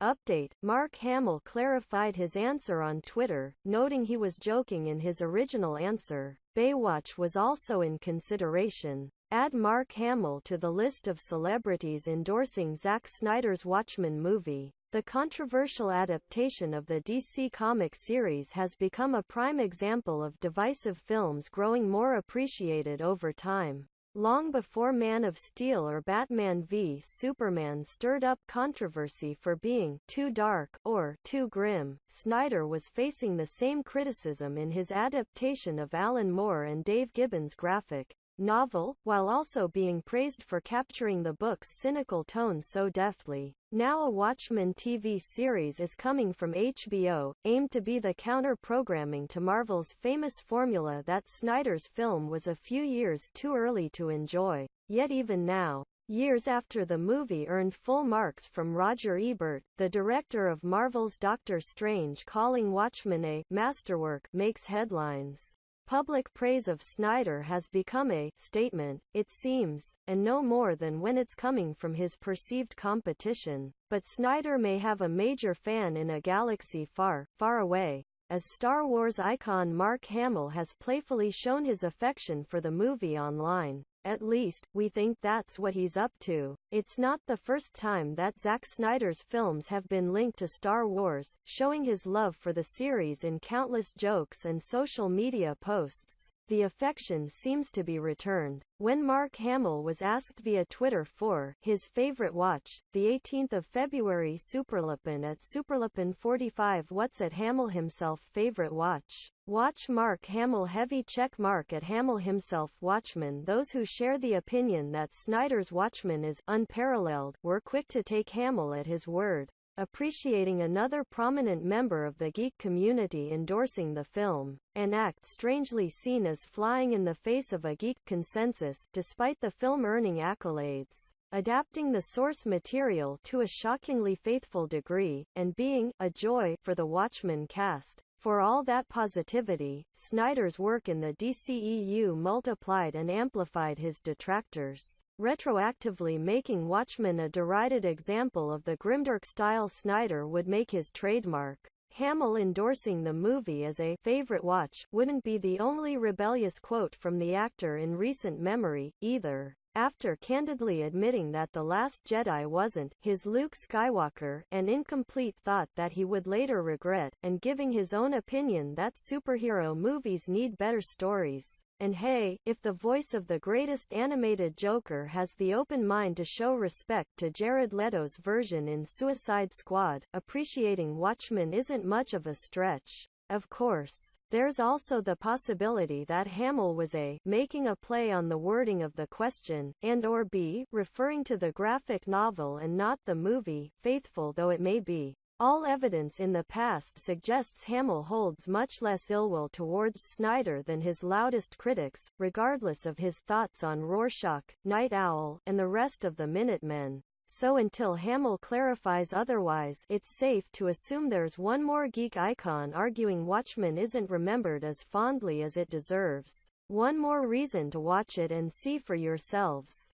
Update: Mark Hamill clarified his answer on Twitter, noting he was joking in his original answer. Baywatch was also in consideration. Add Mark Hamill to the list of celebrities endorsing Zack Snyder's Watchmen movie. The controversial adaptation of the DC Comics series has become a prime example of divisive films growing more appreciated over time. Long before Man of Steel or Batman v Superman stirred up controversy for being too dark or too grim, Snyder was facing the same criticism in his adaptation of Alan Moore and Dave Gibbons' graphic novel, while also being praised for capturing the book's cynical tone so deftly. Now a Watchmen TV series is coming from HBO, aimed to be the counter-programming to Marvel's famous formula that Snyder's film was a few years too early to enjoy. Yet even now, years after the movie earned full marks from Roger Ebert, the director of Marvel's Doctor Strange, calling Watchmen a masterwork, makes headlines. Public praise of Snyder has become a statement, it seems, and no more than when it's coming from his perceived competition. But Snyder may have a major fan in a galaxy far, far away, as Star Wars icon Mark Hamill has playfully shown his affection for the movie online. At least, we think that's what he's up to. It's not the first time that Zack Snyder's films have been linked to Star Wars, showing his love for the series in countless jokes and social media posts. The affection seems to be returned. When Mark Hamill was asked via Twitter for his favorite watch, the 18th of February Superlapin at Superlapin45 what's at Hamill himself favorite watch? Watch Mark Hamill heavy check mark at Hamill himself Watchmen. Those who share the opinion that Snyder's Watchmen is unparalleled were quick to take Hamill at his word, appreciating another prominent member of the geek community endorsing the film, an act strangely seen as flying in the face of a geek consensus, despite the film earning accolades, adapting the source material to a shockingly faithful degree, and being a joy for the Watchmen cast. For all that positivity, Snyder's work in the DCEU multiplied and amplified his detractors, retroactively making Watchmen a derided example of the grimdark style Snyder would make his trademark. Hamill endorsing the movie as a favorite watch wouldn't be the only rebellious quote from the actor in recent memory, either. After candidly admitting that The Last Jedi wasn't his Luke Skywalker, an incomplete thought that he would later regret, and giving his own opinion that superhero movies need better stories. And hey, if the voice of the greatest animated Joker has the open mind to show respect to Jared Leto's version in Suicide Squad, appreciating Watchmen isn't much of a stretch. Of course, there's also the possibility that Hamill was a making a play on the wording of the question, and/or b referring to the graphic novel and not the movie, faithful though it may be. All evidence in the past suggests Hamill holds much less ill will towards Snyder than his loudest critics, regardless of his thoughts on Rorschach, Night Owl, and the rest of the Minutemen. So until Hamill clarifies otherwise, it's safe to assume there's one more geek icon arguing Watchmen isn't remembered as fondly as it deserves. One more reason to watch it and see for yourselves.